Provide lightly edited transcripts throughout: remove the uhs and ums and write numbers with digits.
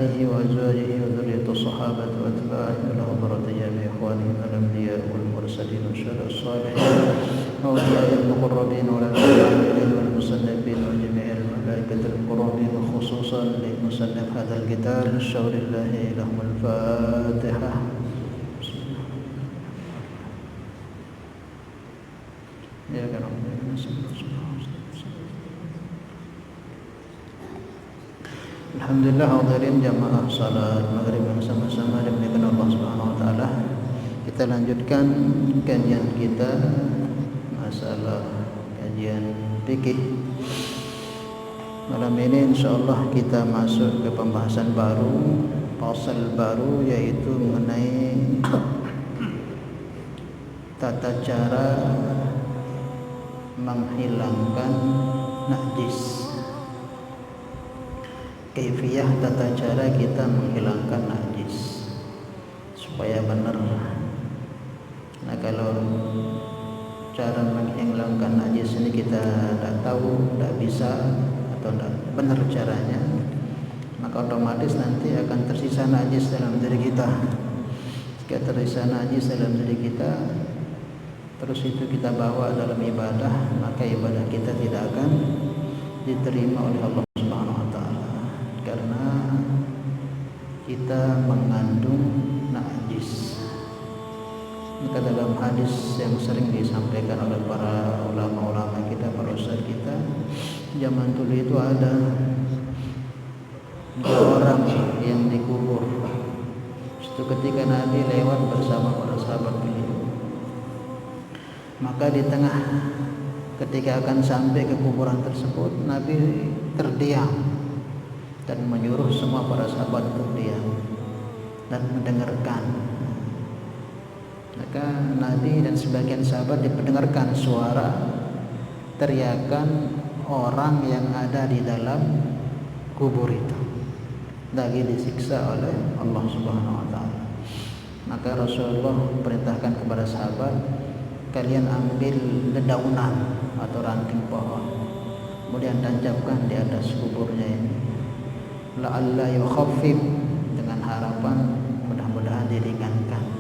آله وأزواجه وذرية الصحابة وأتباعه والحضرة جميع إخوانهم الأنبياء والمرسلين والشهداء الصالحين وأولياء المقربين والعاملين والمصنفين وجميع الملائكة المقربين خصوصا لمصنف هذا الكتاب الشهر الله لهم الفاتحة. Ya kan. Alhamdulillah hadirin jamaah salat maghrib yang sama-sama dimuliakan Allah Subhanahu wa taala. Kita lanjutkan kajian kita masalah kajian fikih. Malam ini insyaallah kita masuk ke pembahasan baru, fasal baru, yaitu mengenai tata cara menghilangkan najis. Kaifiyah tata cara kita menghilangkan najis supaya benar. Nah, kalau cara menghilangkan najis ini kita tidak tahu, tidak bisa atau tidak benar caranya, maka otomatis nanti akan tersisa najis dalam diri kita. Jika tersisa najis dalam diri kita, terus itu kita bawa dalam ibadah, maka ibadah kita tidak akan diterima oleh Allah Subhanahu wa taala karena kita mengandung najis. Maka dalam hadis yang sering disampaikan oleh para ulama-ulama kita, para ustaz kita, zaman dulu itu ada dua orang yang dikubur. Itu ketika Nabi lewat bersama para sahabat beliau, maka di tengah ketika akan sampai ke kuburan tersebut, Nabi terdiam dan menyuruh semua para sahabat untuk diam dan mendengarkan. Maka Nabi dan sebagian sahabat dipendengarkan suara teriakan orang yang ada di dalam kubur itu lagi disiksa oleh Allah Subhanahu wa taala. Maka Rasulullah perintahkan kepada sahabat, kalian ambil dedaunan atau ranting pohon, kemudian tancapkan di atas kuburnya ini, la'alla yukhaffif, dengan harapan mudah-mudahan diringankan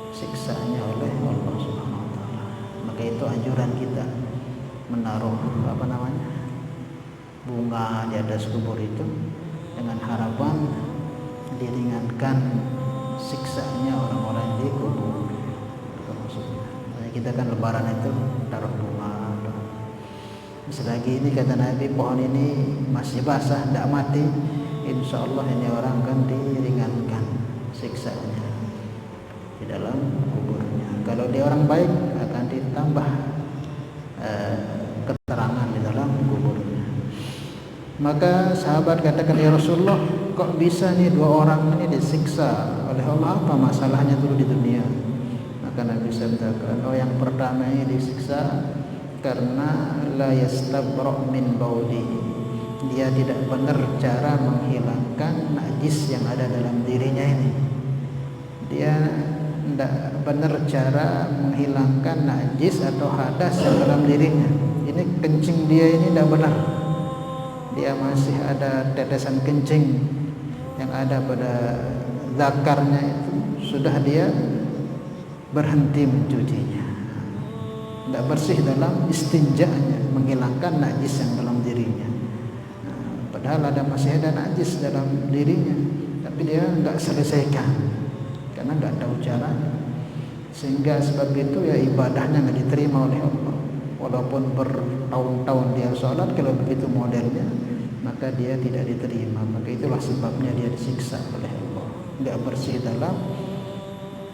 siksanya oleh Allah Subhanahu wa taala. Maka itu anjuran kita menaruh bunga di atas kubur itu dengan harapan diringankan siksanya orang-orang di kubur. Itu maksudnya. Kita kan lebaran itu taruh bunga. Selagi ini kata Nabi pohon ini masih basah, tidak mati, insya Allah ini orang akan diringankan siksanya di dalam kuburnya. Kalau dia orang baik akan ditambah keterangan di dalam kuburnya. Maka sahabat katakan, ya Rasulullah, kok bisa nih dua orang ini disiksa oleh Allah, apa masalahnya dulu di dunia? Maka Nabi sabdakan, yang pertama ini disiksa karena la yastabra' min baulihi, dia tidak benar cara menghilangkan najis yang ada dalam dirinya ini. Dia tidak benar cara menghilangkan najis atau hadas yang dalam dirinya. Ini kencing dia ini tidak benar. Dia masih ada tetesan kencing yang ada pada zakarnya itu, sudah dia berhenti mencucinya, tidak bersih dalam istinjanya, menghilangkan najis yang dalam dirinya. Padahal masih ada najis dalam dirinya, tapi dia tidak selesaikan karena tidak tahu caranya. Sehingga sebab itu ya ibadahnya tidak diterima oleh Allah. Walaupun bertahun-tahun dia sholat, kalau begitu modelnya, maka dia tidak diterima. Maka itulah sebabnya dia disiksa oleh Allah, tidak bersih dalam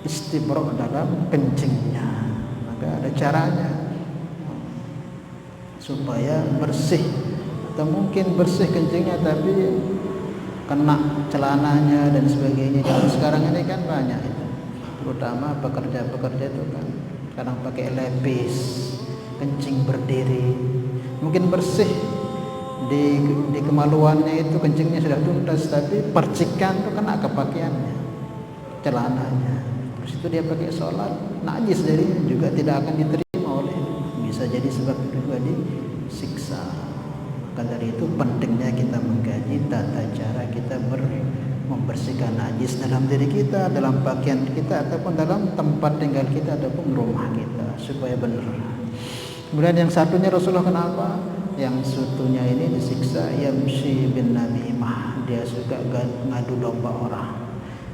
istibra' dalam kencingnya. Maka ada caranya supaya bersih, atau mungkin bersih kencingnya tapi kena celananya dan sebagainya. Jadi sekarang ini kan banyak itu, terutama pekerja-pekerja itu kan kadang pakai lepis, kencing berdiri, mungkin bersih di kemaluannya itu kencingnya sudah tuntas, tapi percikan itu kena ke pakaiannya, celananya. Terus itu dia pakai sholat, najis jadinya, juga tidak akan diterima oleh, bisa jadi sebab juga disiksa. Maka dari itu pentingnya kita mengkaji tata cara kita membersihkan najis dalam diri kita, dalam pakaian kita, ataupun dalam tempat tinggal kita, ataupun rumah kita, supaya benar. Kemudian yang satunya Rasulullah kenapa? Yang satunya ini disiksa yamshi bin namimah, dia suka ngadu domba orang.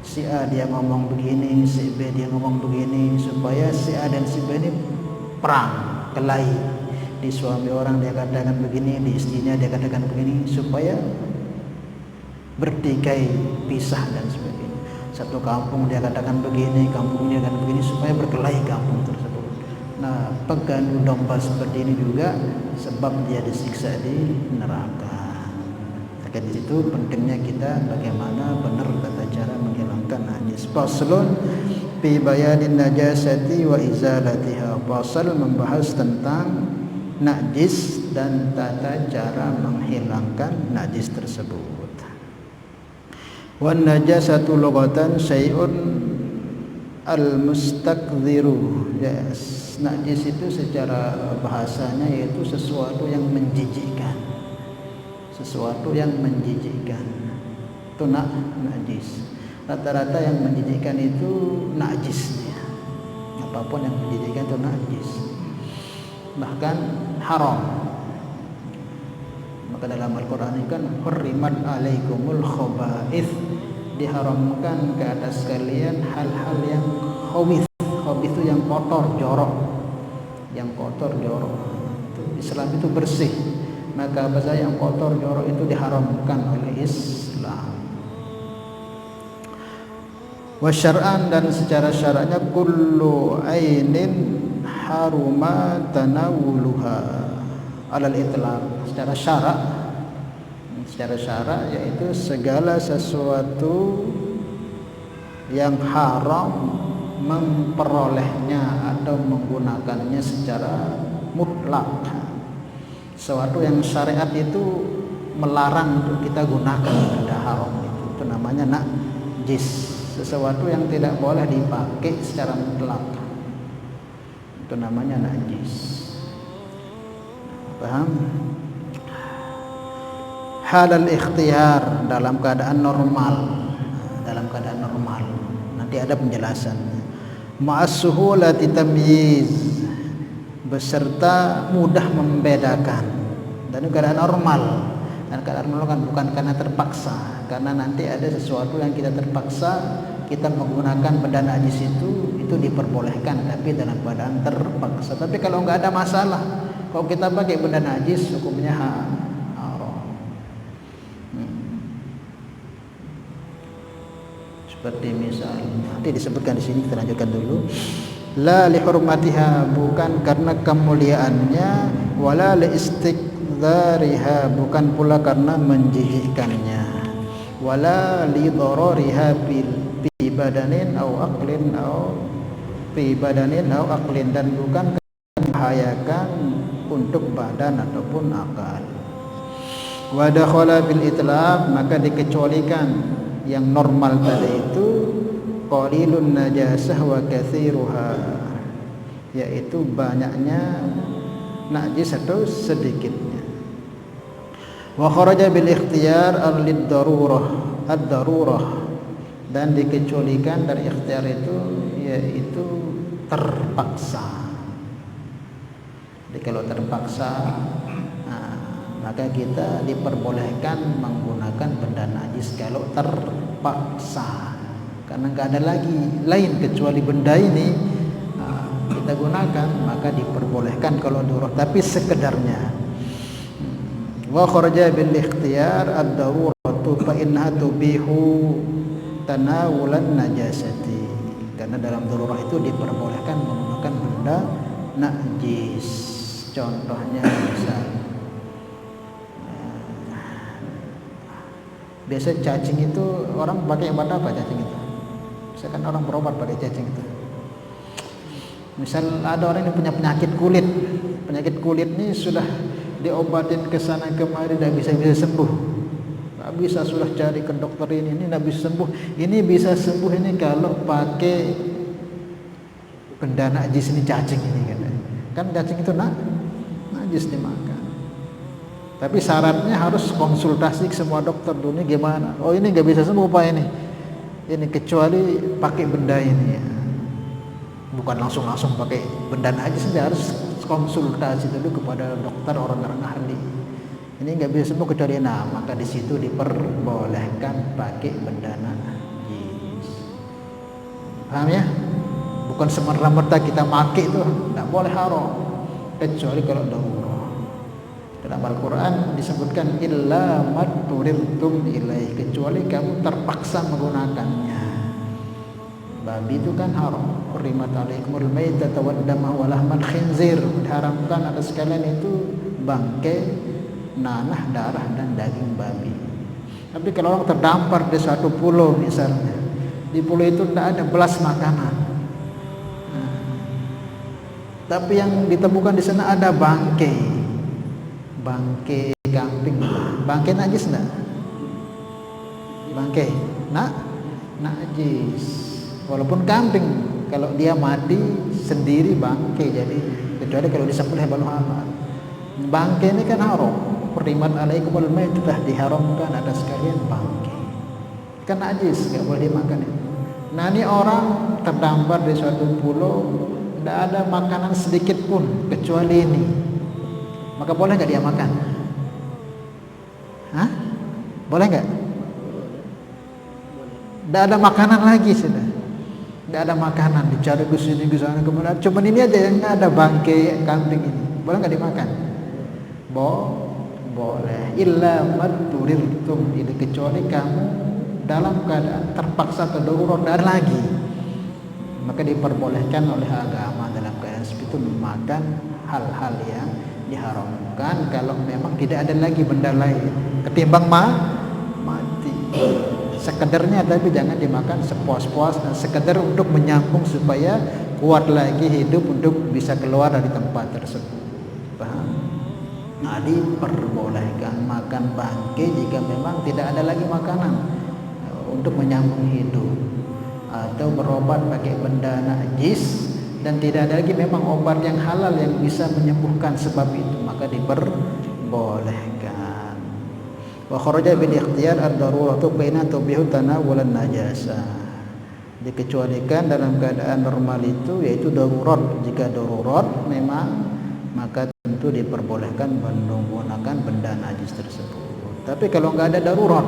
Si A dia ngomong begini, si B dia ngomong begini, supaya si A dan si B ini perang, kelahi. Di suami orang dia katakan begini, di istrinya dia katakan begini, supaya bertikai, pisah dan sebagainya. Satu kampung dia katakan begini, kampungnya dia katakan begini, supaya berkelahi kampung tersebut. Nah, pengadu domba seperti ini juga sebab dia disiksa di neraka. Maka di situ pentingnya kita bagaimana benar tata cara menghilangkan najis. Faslun fi bayanin najasati wa izalatiha. Fasal membahas tentang najis dan tata cara menghilangkan najis tersebut. Wan najasatu lughatan syai'un al-mustakdziru. Yes. Najis itu secara bahasanya yaitu sesuatu yang menjijikkan. Sesuatu yang menjijikkan. Itu najis. Rata-rata yang menjijikkan itu najisnya. Apapun yang menjijikkan itu najis. Bahkan haram. Maka dalam Al-Quran ini kan hurrimat alaikumul khaba'ith, diharamkan ke atas kalian hal-hal yang khabith. Khabith itu yang kotor, jorok. Yang kotor, jorok. Islam itu bersih. Maka apa saja yang kotor, jorok itu diharamkan oleh Islam. Wa syar'an, dan secara syaratnya kullu ainin haruma tanawuluha alal itlaq. Secara syarak yaitu segala sesuatu yang haram memperolehnya atau menggunakannya secara mutlak. Sesuatu yang syariat itu melarang untuk kita gunakan, ada haram itu namanya najis. Sesuatu yang tidak boleh dipakai secara mutlak, itu namanya najis. Paham? Halal ikhtiyar, dalam keadaan normal. Nanti ada penjelasannya. Ma'as suhulati tamyiz, beserta mudah membedakan. Dan itu keadaan normal. Dan keadaan normal kan bukan karena terpaksa. Karena nanti ada sesuatu yang kita terpaksa, kita menggunakan benda najis itu diperbolehkan, tapi dalam keadaan terpaksa. Tapi kalau nggak ada masalah, kalau kita pakai benda najis, hukumnya haram. Seperti misalnya nanti disebutkan di sini, kita lanjutkan dulu. La li hurmatiha, bukan karena kemuliaannya, wala li istikdzariha, bukan pula karena menjijikkannya, wala li darariha fi badanin au aqlin au fi badanin au aqlin, dan bukan membahayakan untuk badan ataupun akal. Wa dakhala bil itlaq, maka dikecualikan yang normal tadi itu qalilun najasah wa katsiruha, yaitu banyaknya najis atau sedikitnya. Wa kharaja bil ikhtiyar lid darurah ad-darurah, dan dikecualikan dari ikhtiar itu yaitu terpaksa. Jadi kalau terpaksa, maka kita diperbolehkan menggunakan benda najis kalau terpaksa, karena nggak ada lagi lain kecuali benda ini kita gunakan, maka diperbolehkan kalau darurat, tapi sekedarnya. Wa kharaja bil ikhtiyar ad-daruratu fa innaha tubihu tanawulan najasati, karena dalam darurat itu diperbolehkan menggunakan benda najis. Contohnya misalnya biasa cacing itu orang pakai obat apa cacing itu? Misalkan orang berobat pakai cacing itu. Misal ada orang yang punya penyakit kulit ini sudah diobatin ke sana kemari tidak bisa sembuh. Tak bisa, sudah cari ke dokter ini tidak bisa sembuh. Ini bisa sembuh ini kalau pakai benda najis ini, cacing ini katanya. Kan cacing itu najis dimakan. Tapi syaratnya harus konsultasi ke semua dokter dulu, ini gimana. Oh ini nggak bisa sembuh Pak ini kecuali pakai benda ini ya. Bukan langsung pakai benda aja saja, harus konsultasi dulu kepada dokter, orang-orang ahli. Ini nggak bisa sembuh kecuali maka di situ diperbolehkan pakai benda najis. Paham ya? Bukan semerta-merta kita pakai itu, nggak boleh, haram. Kecuali kalau darurat. Dalam Al-Quran disebutkan illa matturirtum ilaih, kecuali kamu terpaksa menggunakannya. Babi itu kan haram. Hurrimat alaikumul maitatu waddama wa lahmal khinzir, diharamkan atas kalian itu bangkai, nanah, darah dan daging babi. Tapi kalau orang terdampar di suatu pulau misalnya, di pulau itu tidak ada belas makanan, tapi yang ditemukan di sana ada bangkai kambing. Bangkai najis enggak? Bangkai najis. Walaupun kambing kalau dia mati sendiri bangkai, jadi kecuali kalau disembelih baru halal. Bangkai ini kan haram. Hurrimat alaikumul maitah, telah diharamkan atas kalian bangkai. Kan najis, enggak boleh dimakan itu. Nah, ini orang terdampar di suatu pulau, tidak ada makanan sedikit pun kecuali ini. Maka boleh nggak dia makan? Hah? Boleh nggak? Tidak ada makanan lagi sudah. Tidak ada makanan, dicari ke sini ke sana kemudian. Cuman ini aja yang ada bangkai kambing ini. Boleh nggak dimakan? Boleh. Illa matturirtum, ini kecuali kamu dalam keadaan terpaksa ke darurat dan lagi. Maka diperbolehkan oleh agama dalam keadaan seperti itu memakan hal-hal yang diharamkan kalau memang tidak ada lagi benda lain ketimbang mati. Sekedarnya, tapi jangan dimakan sepuas-puas, sekedar untuk menyambung supaya kuat lagi hidup untuk bisa keluar dari tempat tersebut. Paham? Nah, diperbolehkan makan bangkai jika memang tidak ada lagi makanan untuk menyambung hidup, atau berobat pakai benda najis dan tidak ada lagi memang obat yang halal yang bisa menyembuhkan sebab itu, maka diperbolehkan. Wa kharaja bil ikhtiyar ad-daruratu baina tubihu tanawulan najasa. Dikecualikan dalam keadaan normal itu yaitu darurat. Jika darurat memang maka tentu diperbolehkan menggunakan benda najis tersebut. Tapi kalau nggak ada darurat,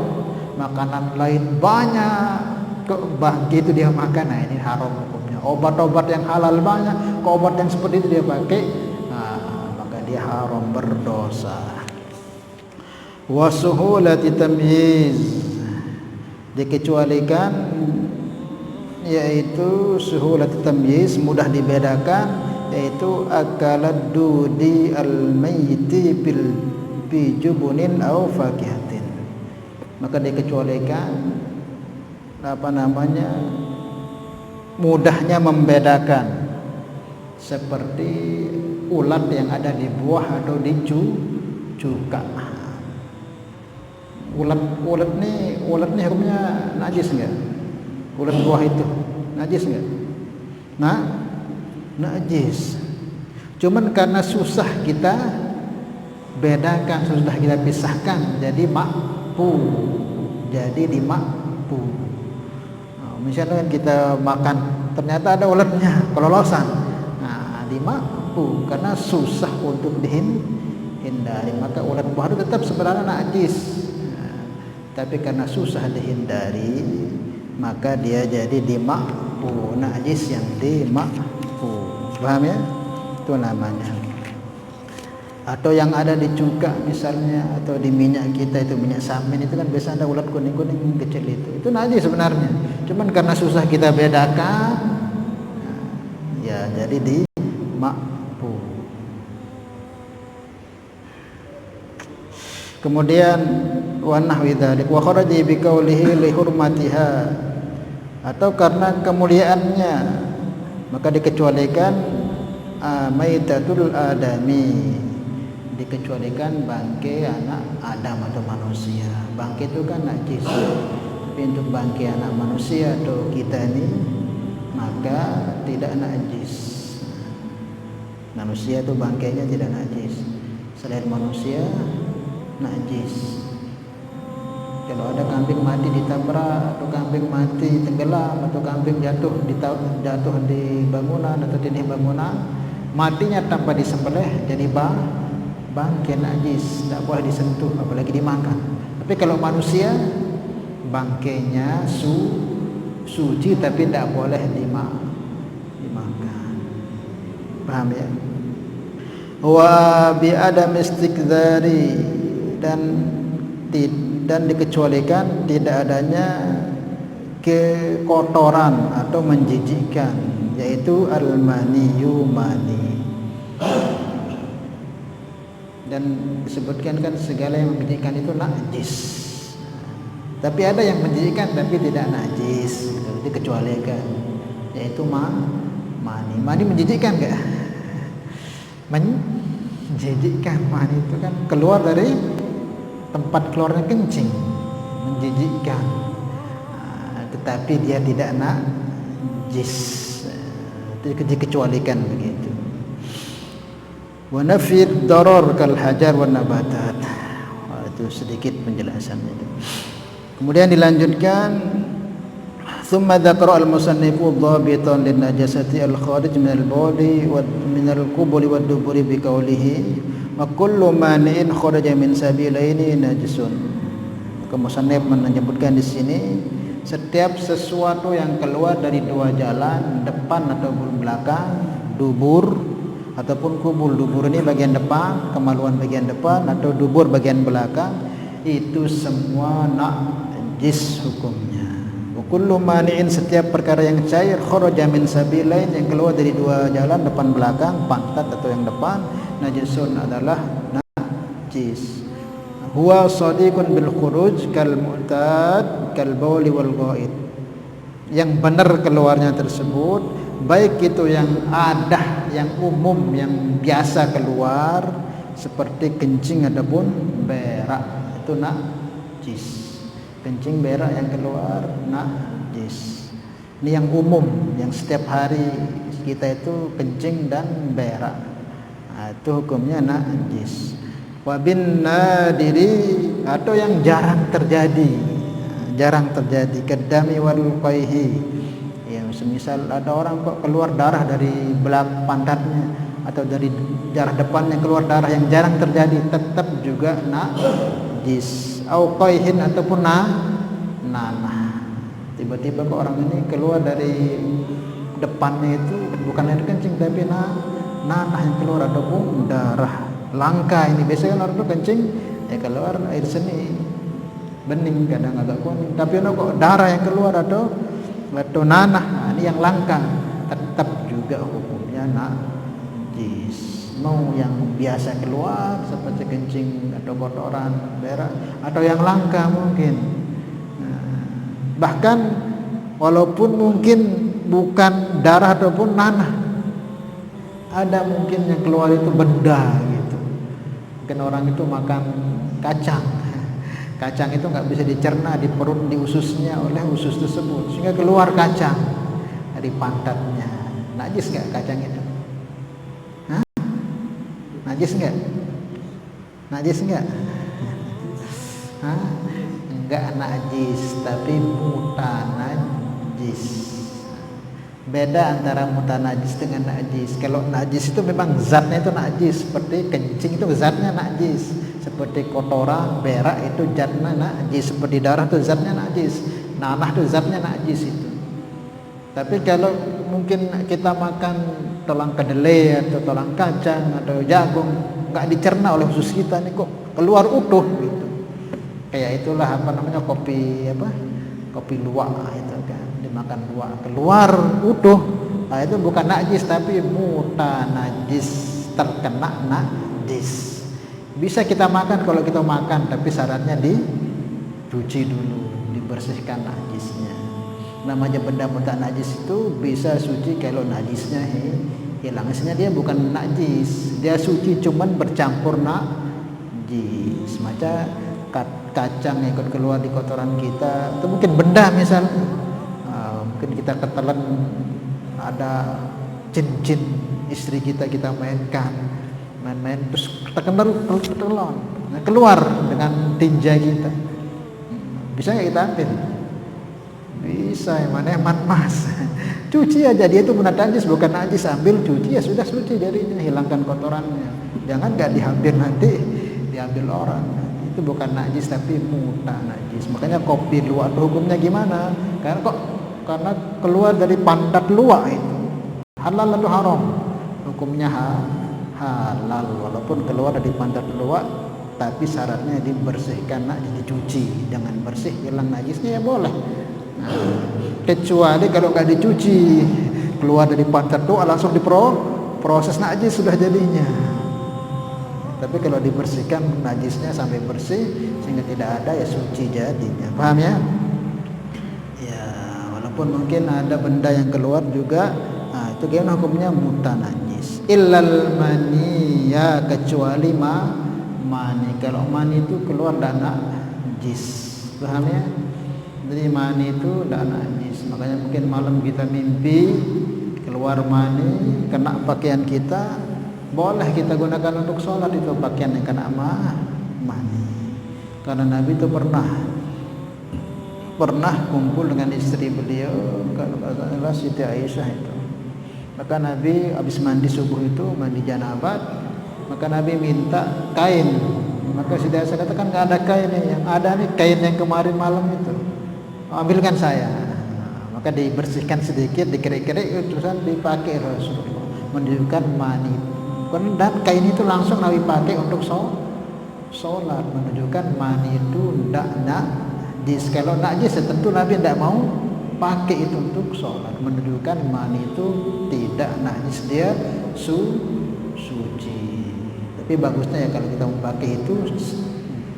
makanan lain banyak, kok bangkai itu dia makan, nah ini haram hukumnya. Obat-obat yang halal banyak, kok obat yang seperti itu dia pakai, nah, maka dia haram, berdosa. Wa suhulati tamyiz, dikecualikan yaitu suhulati tamyiz, mudah dibedakan, yaitu akalad dudi al-mayyiti bi jubunin aw fakihatin. Maka dikecualikan mudahnya membedakan, seperti ulat yang ada di buah atau di cuka. Ulat nih hukumnya najis enggak? Ulat buah itu najis enggak? Najis. Cuman karena susah kita bedakan, susah kita pisahkan, jadi dimakfu. Misalnya kita makan ternyata ada ulatnya, kelolosan, nah dimakfu karena susah untuk dihindari. Maka ulat buah itu tetap sebenarnya najis, tapi karena susah dihindari maka dia jadi dimakfu, najis yang dimakfu. Paham ya? Itu namanya. Atau yang ada di cuka misalnya, atau di minyak kita itu, minyak samin itu kan biasa ada ulat kuning-kuning kecil itu najis sebenarnya, cuman karena susah kita bedakan, ya jadi dimakfu. Kemudian wa nahwi dzalik wa kharaja bi qawlihi li hurmatiha, atau karena kemuliaannya maka dikecualikan maitatul adami, dikecualikan bangkai anak Adam atau manusia. Bangkai itu kan najis, tapi untuk bangkai anak manusia atau kita ini maka tidak najis. Manusia itu bangkainya tidak najis. Selain manusia najis. Kalau ada kambing mati ditabrak, atau kambing mati tenggelam, atau kambing jatuh di bangunan atau dinding bangunan, matinya tanpa disembelih jadi bangkai najis, tak boleh disentuh apalagi dimakan. Tapi kalau manusia bangkainya suci tapi tak boleh dimakan. Paham ya? Wa bi adam istikdzari, dan dikecualikan tidak adanya kekotoran atau menjijikkan, yaitu al-maniyu, mani. Dan disebutkan kan segala yang menjijikkan itu najis. Tapi ada yang menjijikkan tapi tidak najis, dikecualikan, yaitu mani. Mani menjijikkan enggak? Menjijikkan. Mani itu kan keluar dari tempat keluarnya kencing, menjijikkan, tetapi dia tidak najis, dikecualikan begitu. Wa nafid darar kal hajar wan nabatat. Itu sedikit penjelasannya itu. Kemudian dilanjutkan, thumma dzakara al-musannifu dhabitan lin najasati al-kharij min al-bawli wa min al-qubuli wad duburi bi qawlihi wa kullu mani'in kharaja min sabilaini najisun. Musannif menyebutkan di sini setiap sesuatu yang keluar dari dua jalan, depan ataupun belakang, dubur ataupun kubul. Dubur ini bagian depan, kemaluan bagian depan, atau dubur bagian belakang, itu semua najis hukumnya. Wa kullu mani'in, setiap perkara yang cair, kharaja min sabilain, yang keluar dari dua jalan, depan belakang, pantat atau yang depan, najisun adalah najis. Huwa sadiqun bil khuruj kal mu'tad kal bauli wal ghaid. Yang benar keluarnya tersebut, baik itu yang ada, yang umum, yang biasa keluar seperti kencing ataupun berak, itu najis. Kencing berak yang keluar najis. Ini yang umum, yang setiap hari kita itu kencing dan berak. Itu hukumnya najis. Wa bin nadiri, atau yang jarang terjadi, kedami wal qaihi. Ya, semisal ada orang kok keluar darah dari belakang pantatnya atau dari darah depannya keluar darah yang jarang terjadi, tetap juga najis. Au qaihin, ataupun nanah. Tiba-tiba kok orang ini keluar dari depannya itu bukan air kencing tapi nanah yang keluar ataupun darah. Langka ini, biasanya orang itu kencing ya keluar air seni, bening, kadang agak kuning, tapi kok darah yang keluar atau nanah. Ini yang langka, tetap juga hukumnya najis. Mau yang biasa keluar seperti kencing atau kotoran, berak, atau yang langka mungkin. Bahkan walaupun mungkin bukan darah ataupun nanah, ada mungkin yang keluar itu benda gitu. Mungkin orang itu makan kacang itu nggak bisa dicerna di perut, di ususnya oleh usus tersebut, sehingga keluar kacang dari pantatnya. Najis nggak kacang itu? Hah? Najis nggak? Hah? Enggak najis, tapi mutanajis. Beda antara mutanajis dengan najis. Kalau najis itu memang zatnya itu najis, seperti kencing itu zatnya najis, seperti kotoran, berak itu zatnya najis, seperti darah itu zatnya najis, nanah itu zatnya najis itu. Tapi kalau mungkin kita makan tulang kedelai atau tulang kacang atau jagung, nggak dicerna oleh usus kita, nih kok keluar utuh gitu. Kayak itulah kopi luwak itu kan, dimakan luwak keluar utuh. Nah, itu bukan najis tapi mutanajis, terkena najis. Bisa kita makan kalau kita makan, tapi syaratnya dicuci dulu, dibersihkan najisnya. Namanya benda mutanajis itu bisa suci kalau najisnya hilang. Istilahnya dia bukan najis, dia suci cuman bercampur najis. Macam kacang yang ikut keluar di kotoran kita, atau mungkin benda misal, mungkin kita ketelan ada cincin istri kita main terus terkena ketelan, keluar dengan tinja kita. Bisa nggak kita ambil? Bisa, yang mana eman mas. Cuci aja, dia itu najis bukan najis, ambil cuci ya sudah suci jadinya, hilangkan kotorannya. Jangan nggak diambil nanti diambil orang. Itu bukan najis tapi muta najis. Makanya kopi luwak hukumnya gimana? Karena keluar dari pantat luwak itu halal atau haram? Hukumnya halal walaupun keluar dari pantat luwak, tapi syaratnya dibersihkan, dicuci. Jangan bersih hilang najisnya ya boleh. Kecuali kalau nggak dicuci, keluar dari pantat luwak langsung diproses najis sudah jadinya. Tapi kalau dibersihkan najisnya sampai bersih sehingga tidak ada ya suci jadinya. Paham ya? Ya, walaupun mungkin ada benda yang keluar juga, itu gimana hukumnya muta najis. Illal mani, ya kecuali mani. Kalau mani itu keluar dan najis. Paham ya? Jadi mani itu tidak najis. Makanya mungkin malam kita mimpi keluar mani kena pakaian kita, boleh kita gunakan untuk sholat itu pakaian yang kena mani. Karena Nabi itu pernah kumpul dengan istri beliau, kalau Siti Aisyah itu. Maka Nabi habis mandi subuh itu, mandi janabat, maka Nabi minta kain. Maka Siti Aisyah katakan nggak ada kain nih, yang ada nih kain yang kemarin malam itu. Ambilkan saya. Maka dibersihkan sedikit, dikerik-kerik, terusan dipakai Rasulullah, menunjukkan mani. Dan kain itu langsung Nabi pakai untuk sholat, menunjukkan mani itu tidak najis. Kalau najis tentu Nabi tidak mau pakai itu untuk sholat, menunjukkan mani itu tidak najis, dia suci. Tapi bagusnya ya kalau kita mau pakai itu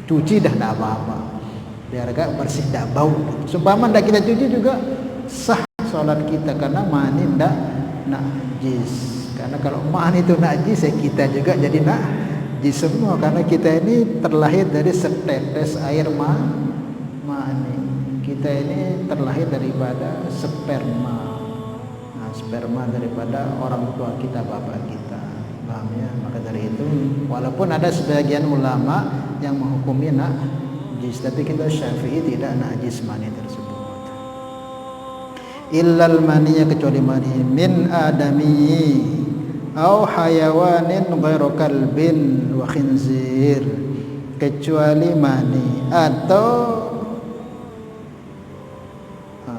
cuci dah tidak apa-apa, biar agak bersih, tidak bau. Seumpama tidak kita cuci juga sah sholat kita karena mani tidak najis. Karena kalau mani itu najis ya kita juga jadi najis semua, karena kita ini terlahir dari setetes air mani. Kita ini terlahir daripada sperma. Sperma daripada orang tua kita, bapak kita. Paham ya? Maka dari itu walaupun ada sebagian ulama yang menghukumi najis, tapi kita Syafi'i tidak najis mani tersebut. Illal maniya, kecuali mani, min adami au hayawanin ghairu kalbin wa khinzir, kecuali mani atau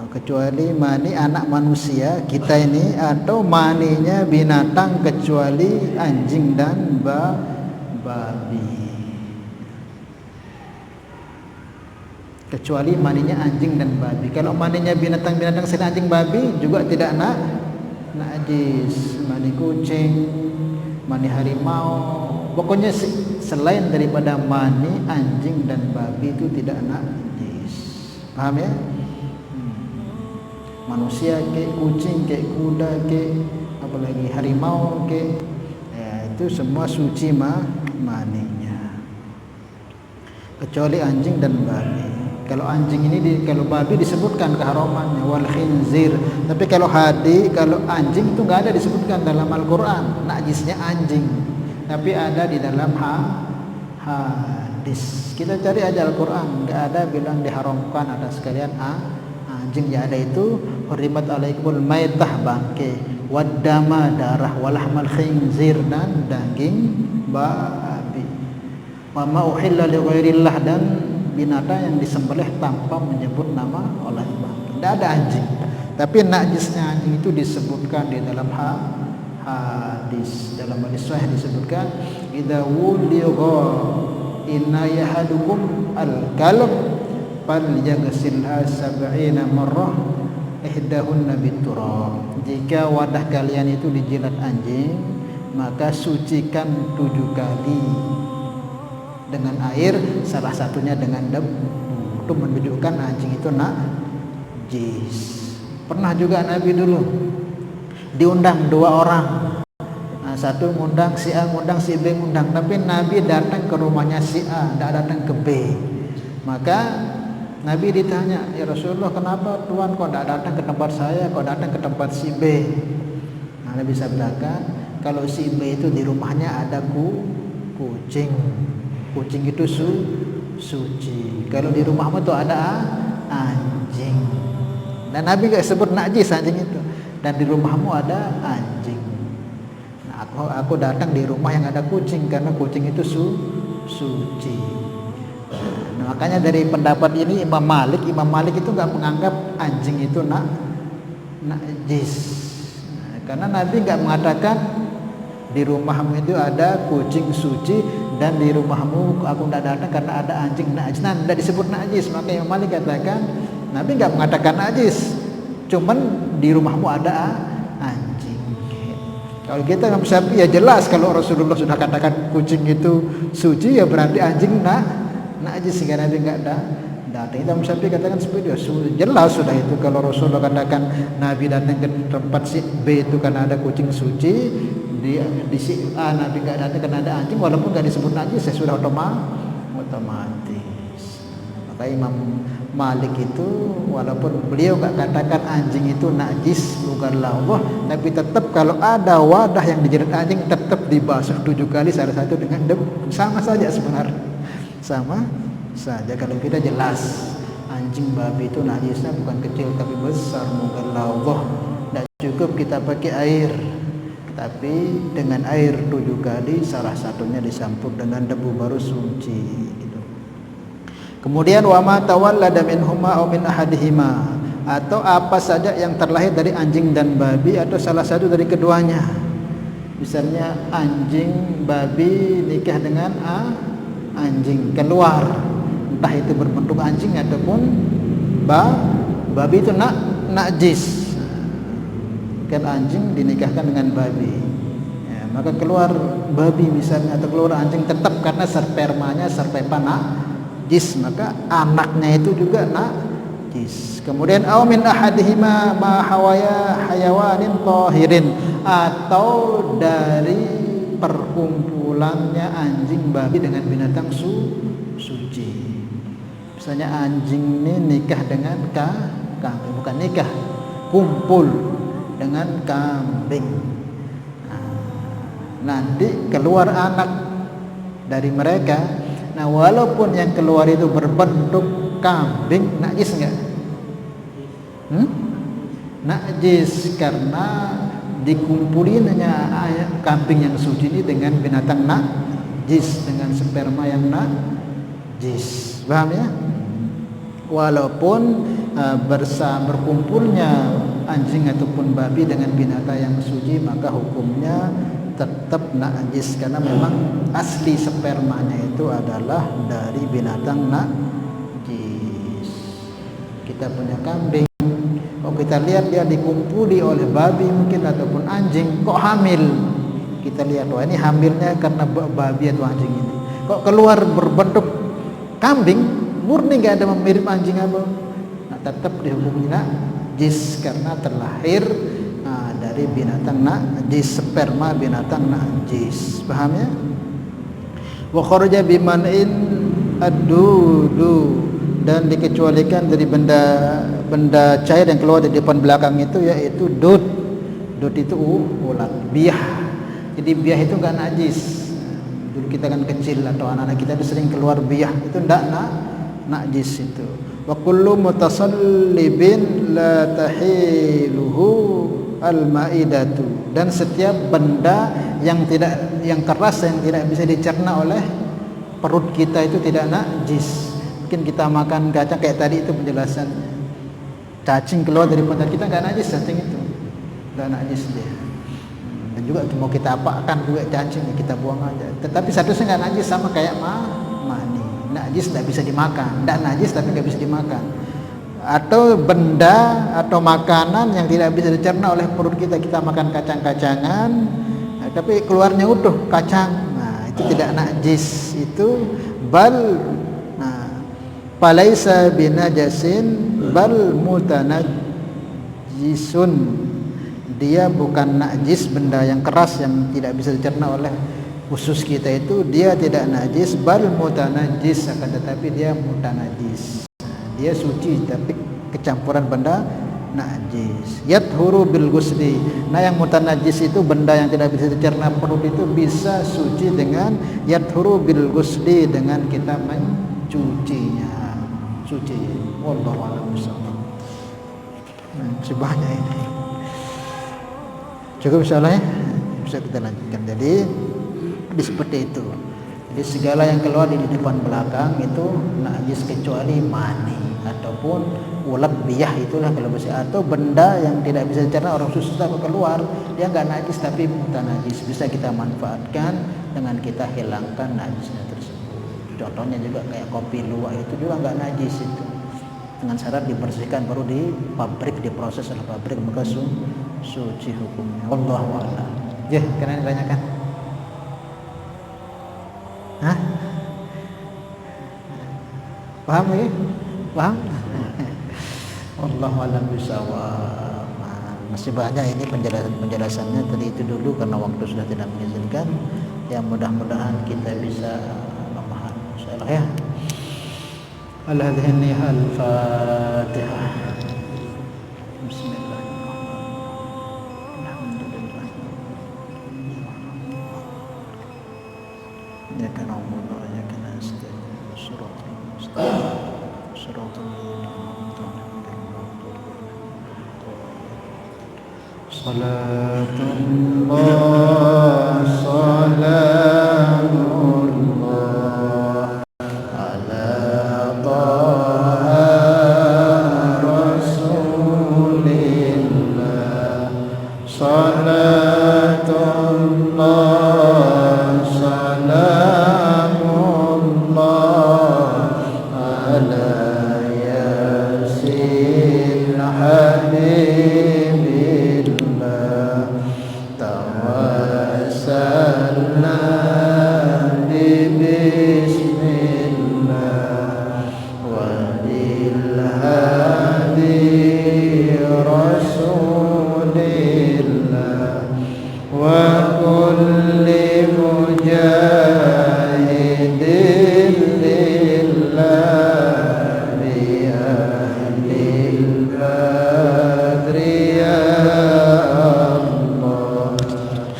kecuali mani anak manusia kita ini, atau maninya binatang kecuali anjing dan babi. Kecuali maninya anjing dan babi. Kalau maninya binatang-binatang selain anjing babi juga tidak najis. Mani kucing, mani harimau, pokoknya selain daripada mani anjing dan babi itu tidak najis. Paham ya? Manusia ke, kucing ke, kuda ke, apalagi harimau ke, ya, itu semua suci maninya. Kecuali anjing dan babi. Kalau anjing ini kalau babi disebutkan keharamannya wal khinzir. Tapi kalau anjing itu enggak ada disebutkan dalam Al-Qur'an najisnya anjing. Tapi ada di dalam hadis. Kita cari aja Al-Qur'an, enggak ada bilang diharamkan ada sekalian anjing. Ya ada itu hurimat alaikumul maitah bangke, waddama darah, walahmal khinzir dan daging babi. Wa ma uhilla li ghairillah, dan binatang yang disembelih tanpa menyebut nama Allah. Tidak ada anjing. Tapi najisnya anjing itu disebutkan di dalam hadis. Dalam hadis sahih disebutkan, idza wuligha inna yahadukum al-kalb falyaghsilha 70 marrah ihdahunna biturab. Jika wadah kalian itu dijilat anjing, maka sucikan 7 kali dengan air, salah satunya dengan debu. Itu menunjukkan anjing itu najis. Pernah juga Nabi dulu diundang 2 orang, satu ngundang si A, ngundang si B, ngundang, tapi Nabi datang ke rumahnya si A, tidak datang ke B. Maka Nabi ditanya, ya Rasulullah, kenapa Tuhan kok tidak datang ke tempat saya, kok datang ke tempat si B? Nabi sabdakan, kalau si B itu di rumahnya ada kucing. kucing itu suci. Kalau di rumahmu tuh ada anjing, dan Nabi gak sebut najis anjing itu. Dan di rumahmu ada anjing. Nah, aku datang di rumah yang ada kucing karena kucing itu suci. Nah, makanya dari pendapat ini Imam Malik itu gak menganggap anjing itu najis. Nah, karena Nabi gak mengatakan di rumahmu itu ada kucing suci dan di rumahmu aku tidak datang karena ada anjing najis. Nah, tidak disebut najis. Maka Imam Malik katakan Nabi nggak mengatakan najis, cuman di rumahmu ada anjing. Kalau kita Imam Syafi'i ya jelas, kalau Rasulullah sudah katakan kucing itu suci ya berarti anjing najis, sehingga Nabi nggak datang. Imam Syafi'i katakan seperti itu, jelas sudah itu. Kalau Rasulullah katakan Nabi datang ke tempat si B itu karena ada kucing suci, di si A Nabi nggak datang karena ada anjing, walaupun nggak disebut najis, ya sudah otomatis. Maka Imam Malik itu walaupun beliau nggak katakan anjing itu najis bukanlah Allah, tapi tetap kalau ada wadah yang dijilat anjing tetap dibasuh 7 kali, salah satu dengan debu. Sama saja sebenarnya, sama saja. Kalau kita jelas anjing babi itu najisnya bukan kecil tapi besar, bukanlah Allah. Tidak cukup kita pakai air, tapi dengan air 7 kali, salah satunya dicampur dengan debu baru suci gitu. Kemudian wa ma tawallada minhuma aw min ahadihima, atau apa saja yang terlahir dari anjing dan babi atau salah satu dari keduanya. Misalnya anjing babi nikah dengan anjing, keluar, entah itu berbentuk anjing ataupun babi itu najis. Kan anjing dinikahkan dengan babi, ya, maka keluar babi misalnya atau keluar anjing tetap karena spermanya najis, maka anaknya itu juga najis. Kemudian au min ahadihima ma hawaya hayawanin tahirin, atau dari perkumpulannya anjing babi dengan binatang suci. Misalnya anjing ini nikah dengan kambing, bukan nikah, kumpul dengan kambing. Nanti keluar anak dari mereka. Nah, walaupun yang keluar itu berbentuk kambing, najis enggak? Najis, karena dikumpulinnya kambing yang suci ini dengan binatang najis, dengan sperma yang najis. Paham ya? Walaupun berkumpulnya anjing ataupun babi dengan binatang yang suci, maka hukumnya tetap najis, karena memang asli spermanya itu adalah dari binatang najis. Kita punya kambing, kalau kita lihat dia dikumpuli oleh babi mungkin ataupun anjing, kok hamil, kita lihat wah ini hamilnya karena babi atau anjing ini. Kok keluar berbentuk kambing, murni nggak ada mirip anjing apa, nah, tetap dihukumnya najis karena terlahir dari binatang najis, sperma binatang najis. Paham ya? Wa kharaja biman'in ad-dudu, dan dikecualikan dari benda cair yang keluar dari depan belakang itu, yaitu dud. Dud itu ulat, biah. Jadi biah itu enggak najis. Dulu kita kan kecil atau anak-anak kita itu sering keluar biah, itu enggak najis itu. Wa kullu mutasallibin la tahiluhu al-maidatu, dan setiap benda yang keras yang tidak bisa dicerna oleh perut kita itu tidak najis. Mungkin kita makan kacang kayak tadi itu penjelasan, cacing keluar dari pantat kita enggak najis, cacing itu enggak najis dia. Dan juga mau kita apakan juga cacing, kita buang aja. Tetapi statusnya enggak najis, sama kayak mani. Najis tidak bisa dimakan, tidak najis tapi tidak bisa dimakan. Atau benda atau makanan yang tidak bisa dicerna oleh perut kita, kita makan kacang-kacangan, tapi keluarnya utuh kacang, nah itu tidak najis, itu falaisa binajasin bal mutanajisun, dia bukan najis, benda yang keras yang tidak bisa dicerna oleh usus kita itu dia tidak najis, bal mutanajis, akan tetapi dia mutanajis, dia suci tapi kecampuran benda najis. Yathuru bil ghusli. Nah, yang mutanajis itu benda yang tidak bisa dicerna perut itu bisa suci dengan yathuru bil ghusli, dengan kita mencucinya. Suci. Wallahu a'lam bishawab. Sebanyak ini. Cukup insyaallah ya. Bisa kita lanjutkan. Jadi seperti itu. Jadi segala yang keluar di depan belakang itu najis kecuali mani ataupun ulat biyah, itulah kalau bisa, atau benda yang tidak bisa dicerna orang susah keluar, dia enggak najis tapi mutanajis, bisa kita manfaatkan dengan kita hilangkan najisnya tersebut. Contohnya juga kayak kopi luwak itu juga enggak najis itu. Dengan syarat dibersihkan baru di pabrik, diproses oleh pabrik, maka suci hukumnya. Wallahu a'lam. Ya, kalian tanyakan. Hah? Paham ya? Paham? Wallahu a'lam bishawab. Masih banyak ini penjelasannya, tadi itu dulu karena waktu sudah tidak mengizinkan. Ya, mudah-mudahan kita bisa memahami insyaallah ya. Al-hadhini al-Fatihah. Ya kan Allah, ya kan astagfirullah, suratul mustaqim, suratul salatullah, salamullah ala taha rasulillah, salatullah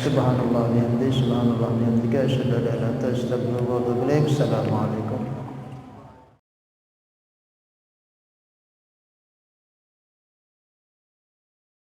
subhanallah bihamdihi, subhanallah bihamdika, asyhadu an la ilaha illa anta, astaghfiruka wa atubu ilaik. Assalamualaikum.